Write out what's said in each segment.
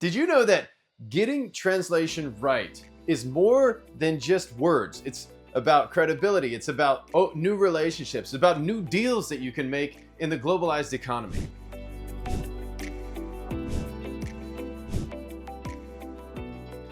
Did you know that getting translation right is more than just words? It's about credibility. It's about new relationships, about new deals that you can make in the globalized economy.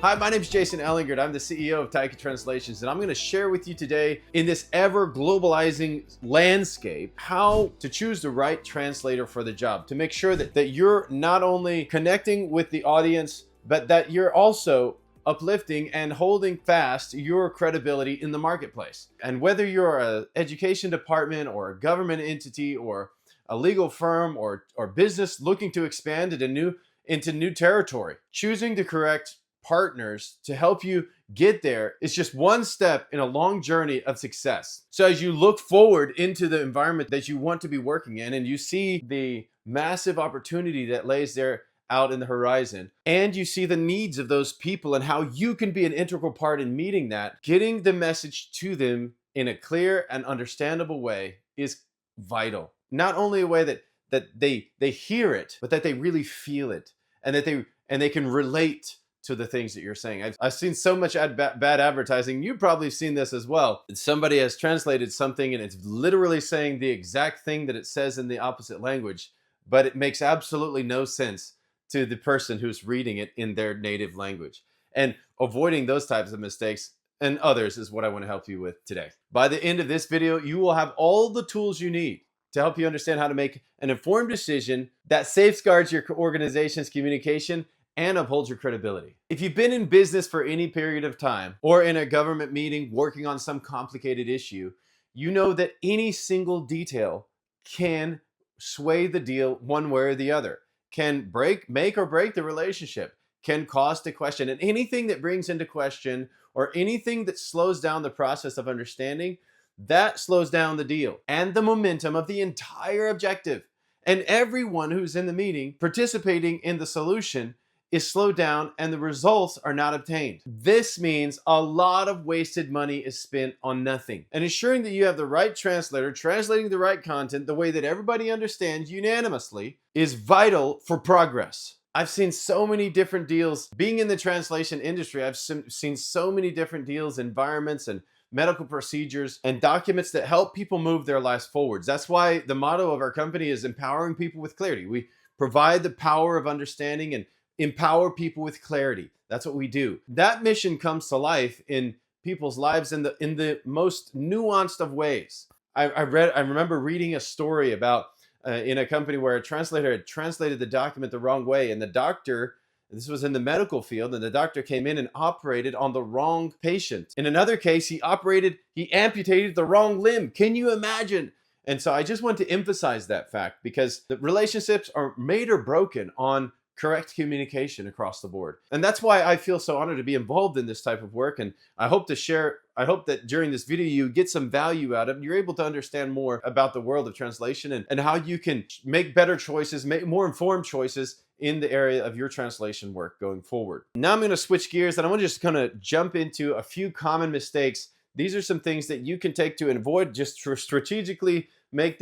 Hi, my name is Jason Ellingert. I'm the CEO of TaikaTranslations, and I'm going to share with you today, in this ever globalizing landscape, how to choose the right translator for the job, to make sure that you're not only connecting with the audience, but that you're also uplifting and holding fast your credibility in the marketplace. And whether you're an education department or a government entity or a legal firm or business looking to expand into new territory, choosing the correct partners to help you get there is just one step in a long journey of success. So as you look forward into the environment that you want to be working in, and you see the massive opportunity that lays there out in the horizon, and you see the needs of those people and how you can be an integral part in meeting that, getting the message to them in a clear and understandable way is vital. Not only a way that they hear it, but that they really feel it, and that they can relate to the things that you're saying. I've seen so much bad advertising. You've probably seen this as well. Somebody has translated something and it's literally saying the exact thing that it says in the opposite language, but it makes absolutely no sense to the person who's reading it in their native language. And avoiding those types of mistakes and others is what I want to help you with today. By the end of this video, you will have all the tools you need to help you understand how to make an informed decision that safeguards your organization's communication and uphold your credibility. If you've been in business for any period of time or in a government meeting working on some complicated issue, you know that any single detail can sway the deal one way or the other, can make or break the relationship, can cause a question. And anything that brings into question or anything that slows down the process of understanding, that slows down the deal and the momentum of the entire objective. And everyone who's in the meeting participating in the solution is slowed down and the results are not obtained. This means a lot of wasted money is spent on nothing. And ensuring that you have the right translator translating the right content the way that everybody understands unanimously is vital for progress. I've seen so many different deals. Being in the translation industry, I've seen so many different deals, environments, and medical procedures and documents that help people move their lives forwards. That's why the motto of our company is empowering people with clarity. We provide the power of understanding and empower people with clarity. That's what we do. That mission comes to life in people's lives in the most nuanced of ways. I remember reading a story about in a company where a translator had translated the document the wrong way, and the doctor, this was in the medical field, and the doctor came in and operated on the wrong patient. In another case, he amputated the wrong limb. Can you imagine? And so I just want to emphasize that fact, because the relationships are made or broken on correct communication across the board. And that's why I feel so honored to be involved in this type of work. And I hope that during this video, you get some value out of it. You're able to understand more about the world of translation and how you can make better choices, make more informed choices in the area of your translation work going forward. Now I'm going to switch gears and I want to just kind of jump into a few common mistakes. These are some things that you can take to avoid, just to strategically make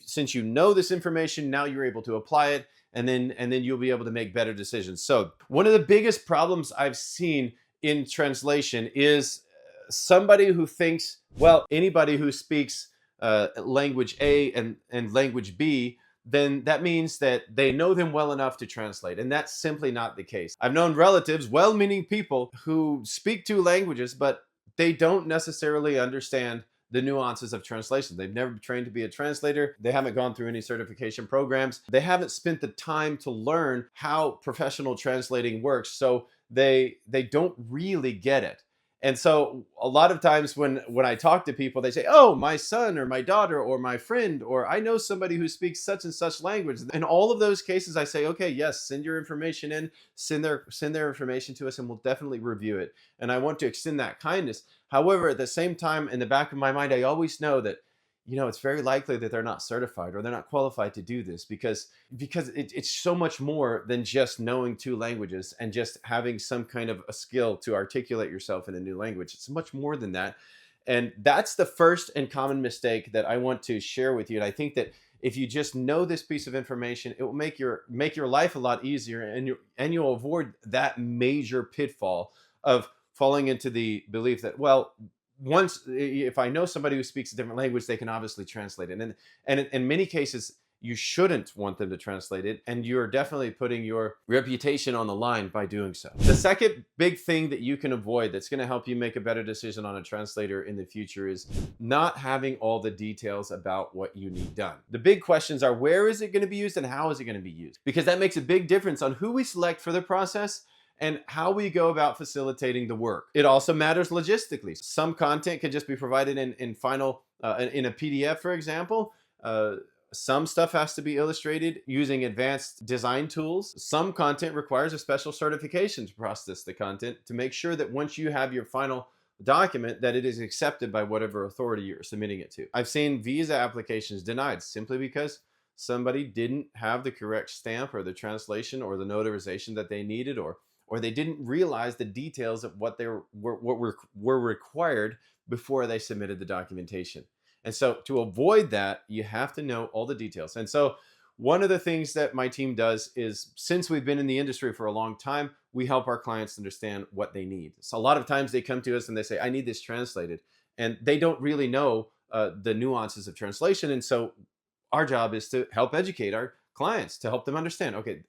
since you know this information, now you're able to apply it. And then you'll be able to make better decisions. So one of the biggest problems I've seen in translation is somebody who thinks, well, anybody who speaks language A and language B, then that means that they know them well enough to translate. And that's simply not the case. I've known relatives, well-meaning people, who speak two languages, but they don't necessarily understand the nuances of translation. They've never been trained to be a translator. They haven't gone through any certification programs. They haven't spent the time to learn how professional translating works. So they don't really get it. And so a lot of times when I talk to people, they say, oh, my son or my daughter or my friend, or I know somebody who speaks such and such language. In all of those cases, I say, okay, yes, send your information in, send their information to us, and we'll definitely review it. And I want to extend that kindness. However, at the same time, in the back of my mind, I always know that, it's very likely that they're not certified or they're not qualified to do this because it's so much more than just knowing two languages and just having some kind of a skill to articulate yourself in a new language. It's much more than that. And that's the first and common mistake that I want to share with you. And I think that if you just know this piece of information, it will make your life a lot easier, and you'll avoid that major pitfall of falling into the belief that, well, once if I know somebody who speaks a different language, they can obviously translate it. And in many cases, you shouldn't want them to translate it, and you're definitely putting your reputation on the line by doing so. The second big thing that you can avoid that's going to help you make a better decision on a translator in the future is not having all the details about what you need done. The big questions are, where is it going to be used and how is it going to be used? Because that makes a big difference on who we select for the process and how we go about facilitating the work. It also matters logistically. Some content can just be provided in a PDF, for example. Some stuff has to be illustrated using advanced design tools. Some content requires a special certification to process the content to make sure that once you have your final document, that it is accepted by whatever authority you're submitting it to. I've seen visa applications denied simply because somebody didn't have the correct stamp or the translation or the notarization that they needed, or they didn't realize the details of what were required before they submitted the documentation. And so to avoid that, you have to know all the details. And so one of the things that my team does is, since we've been in the industry for a long time, we help our clients understand what they need. So a lot of times they come to us and they say, I need this translated. And they don't really know the nuances of translation. And so our job is to help educate our clients, to help them understand, okay,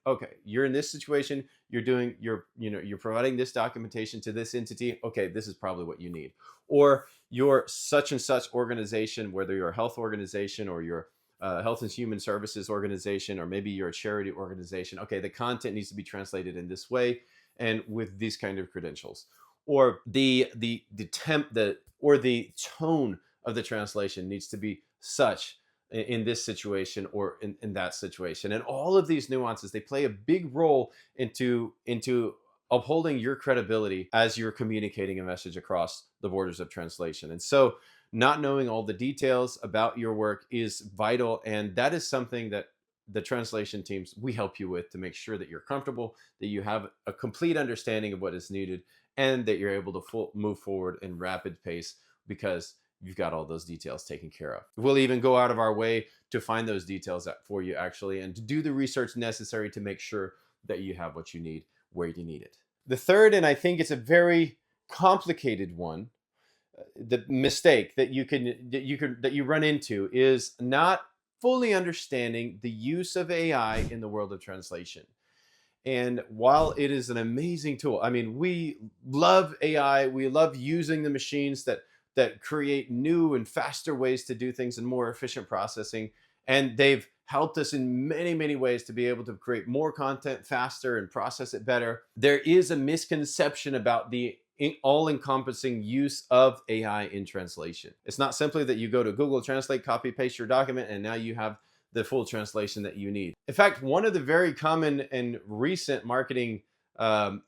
you're in this situation, you're providing this documentation to this entity. Okay, this is probably what you need. Or your such and such organization, whether you're a health organization or you're health and human services organization, or maybe you're a charity organization. Okay, the content needs to be translated in this way and with these kind of credentials. Or the tone of the translation needs to be such in this situation or in that situation. And all of these nuances, they play a big role into upholding your credibility as you're communicating a message across the borders of translation. And so not knowing all the details about your work is vital. And that is something that the translation teams, we help you with, to make sure that you're comfortable, that you have a complete understanding of what is needed, and that you're able to move forward in rapid pace because you've got all those details taken care of. We'll even go out of our way to find those details for you, actually, and to do the research necessary to make sure that you have what you need where you need it. The third, and I think it's a very complicated one, the mistake that you run into is not fully understanding the use of AI in the world of translation. And while it is an amazing tool, I mean, we love AI, we love using the machines that create new and faster ways to do things and more efficient processing. And they've helped us in many, many ways to be able to create more content faster and process it better. There is a misconception about the all-encompassing use of AI in translation. It's not simply that you go to Google Translate, copy, paste your document, and now you have the full translation that you need. In fact, one of the very common and recent marketing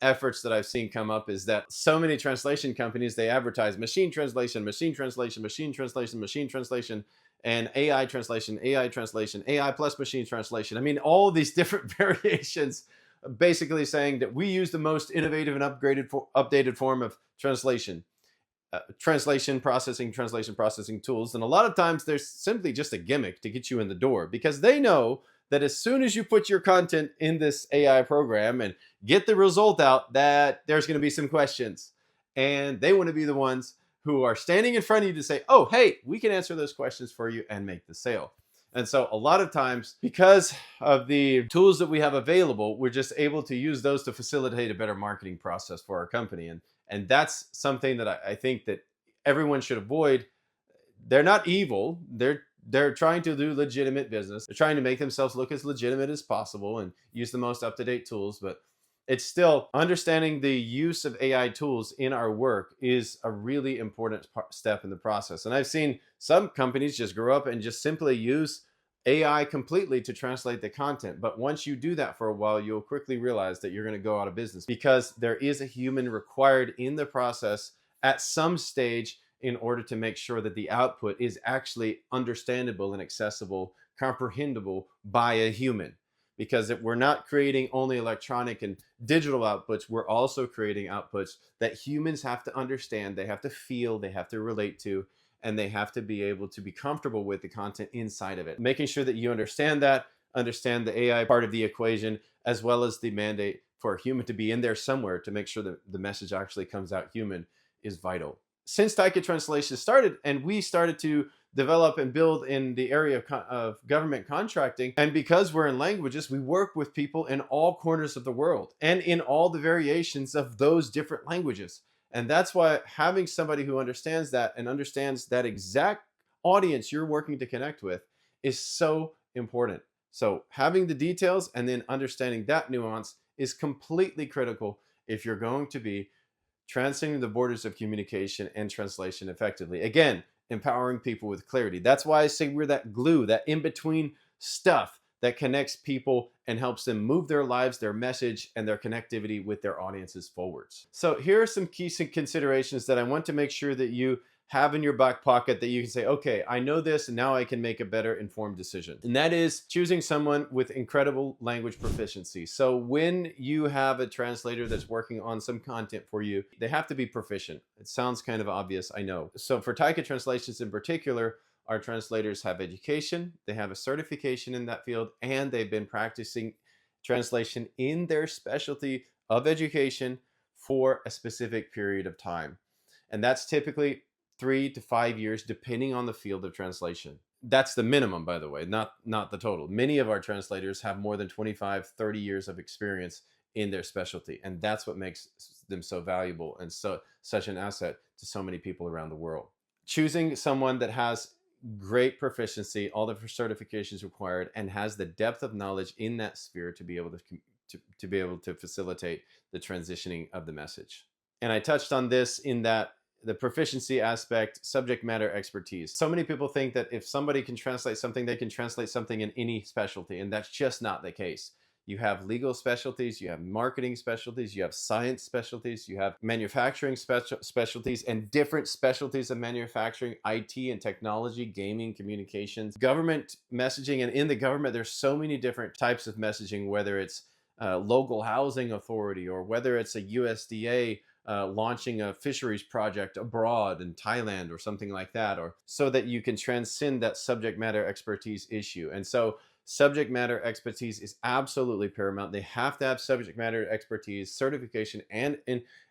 efforts that I've seen come up is that so many translation companies, they advertise machine translation, machine translation, machine translation, machine translation, and AI translation, AI plus machine translation. I mean, all of these different variations, basically saying that we use the most innovative and updated form of translation processing tools. And a lot of times there's simply just a gimmick to get you in the door, because they know that as soon as you put your content in this AI program and get the result out, that there's going to be some questions, and they want to be the ones who are standing in front of you to say, oh, hey, we can answer those questions for you and make the sale. And so a lot of times, because of the tools that we have available, we're just able to use those to facilitate a better marketing process for our company. And that's something that I think that everyone should avoid. They're not evil. They're trying to do legitimate business. They're trying to make themselves look as legitimate as possible and use the most up-to-date tools. But it's still, understanding the use of AI tools in our work is a really important step in the process. And I've seen some companies just grow up and just simply use AI completely to translate the content. But once you do that for a while, you'll quickly realize that you're going to go out of business, because there is a human required in the process at some stage in order to make sure that the output is actually understandable and accessible, comprehensible by a human. Because if we're not creating only electronic and digital outputs, we're also creating outputs that humans have to understand, they have to feel, they have to relate to. and they have to be able to be comfortable with the content inside of it. Making sure that you understand that, understand the AI part of the equation, as well as the mandate for a human to be in there somewhere to make sure that the message actually comes out human is vital. Since TaikaTranslations started and we started to develop and build in the area of government contracting, and because we're in languages, we work with people in all corners of the world and in all the variations of those different languages. And that's why having somebody who understands that and understands that exact audience you're working to connect with is so important. So having the details and then understanding that nuance is completely critical if you're going to be transcending the borders of communication and translation effectively. Again, empowering people with clarity. That's why I say we're that glue, that in-between stuff that connects people and helps them move their lives, their message, and their connectivity with their audiences forwards. So here are some key considerations that I want to make sure that you have in your back pocket, that you can say, okay, I know this and now I can make a better informed decision. And that is choosing someone with incredible language proficiency. So when you have a translator that's working on some content for you, they have to be proficient. It sounds kind of obvious, I know. So for TaikaTranslations in particular, our translators have education, they have a certification in that field, and they've been practicing translation in their specialty of education for a specific period of time. And that's typically 3 to 5 years, depending on the field of translation. That's the minimum, by the way, not the total. Many of our translators have more than 25, 30 years of experience in their specialty. And that's what makes them so valuable and such an asset to so many people around the world. Choosing someone that has great proficiency, all the certifications required, and has the depth of knowledge in that sphere to be able to be able to facilitate the transitioning of the message. And I touched on this in that the proficiency aspect, subject matter expertise. So many people think that if somebody can translate something, they can translate something in any specialty, and that's just not the case. You have legal specialties, you have marketing specialties, you have science specialties, you have manufacturing specialties, and different specialties of manufacturing, IT and technology, gaming, communications, government messaging. And in the government, there's so many different types of messaging, whether it's local housing authority or whether it's a USDA launching a fisheries project abroad in Thailand or something like that, or so that you can transcend that subject matter expertise issue. And so subject matter expertise is absolutely paramount. They have to have subject matter expertise, certification, and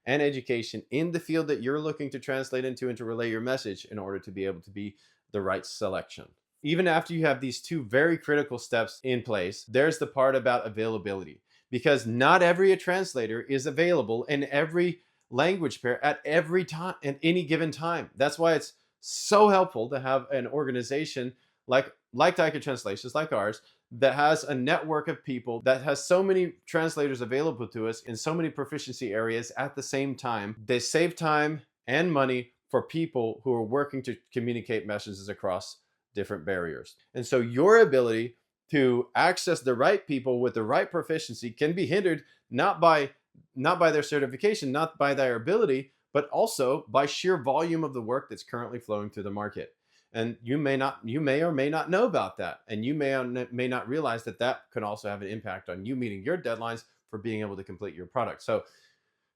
education in the field that you're looking to translate into and to relay your message in order to be able to be the right selection. Even after you have these two very critical steps in place, there's the part about availability, because not every translator is available in every language pair at every time, at any given time. That's why it's so helpful to have an organization like TaikaTranslations, like ours, that has a network of people, that has so many translators available to us in so many proficiency areas at the same time. They save time and money for people who are working to communicate messages across different barriers. And so your ability to access the right people with the right proficiency can be hindered not by their certification, not by their ability, but also by sheer volume of the work that's currently flowing through the market. And you may or may not know about that. And you may not realize that that could also have an impact on you meeting your deadlines for being able to complete your product. So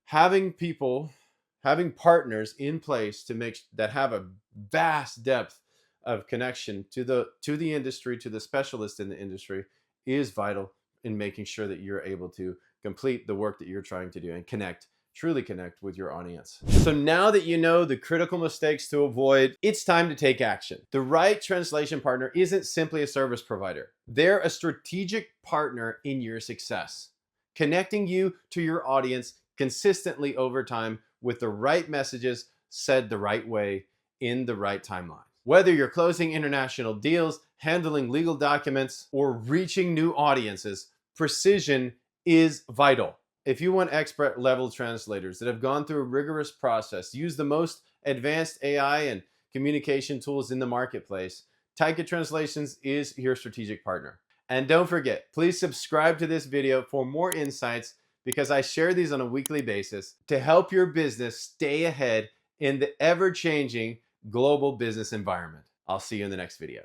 having partners in place that have a vast depth of connection to the industry, to the specialist in the industry, is vital in making sure that you're able to complete the work that you're trying to do and truly connect with your audience. So now that you know the critical mistakes to avoid, it's time to take action. The right translation partner isn't simply a service provider. They're a strategic partner in your success, connecting you to your audience consistently over time with the right messages said the right way in the right timeline. Whether you're closing international deals, handling legal documents, or reaching new audiences, precision is vital. If you want expert level translators that have gone through a rigorous process, use the most advanced AI and communication tools in the marketplace, TaikaTranslations is your strategic partner. And don't forget, please subscribe to this video for more insights, because I share these on a weekly basis to help your business stay ahead in the ever-changing global business environment. I'll see you in the next video.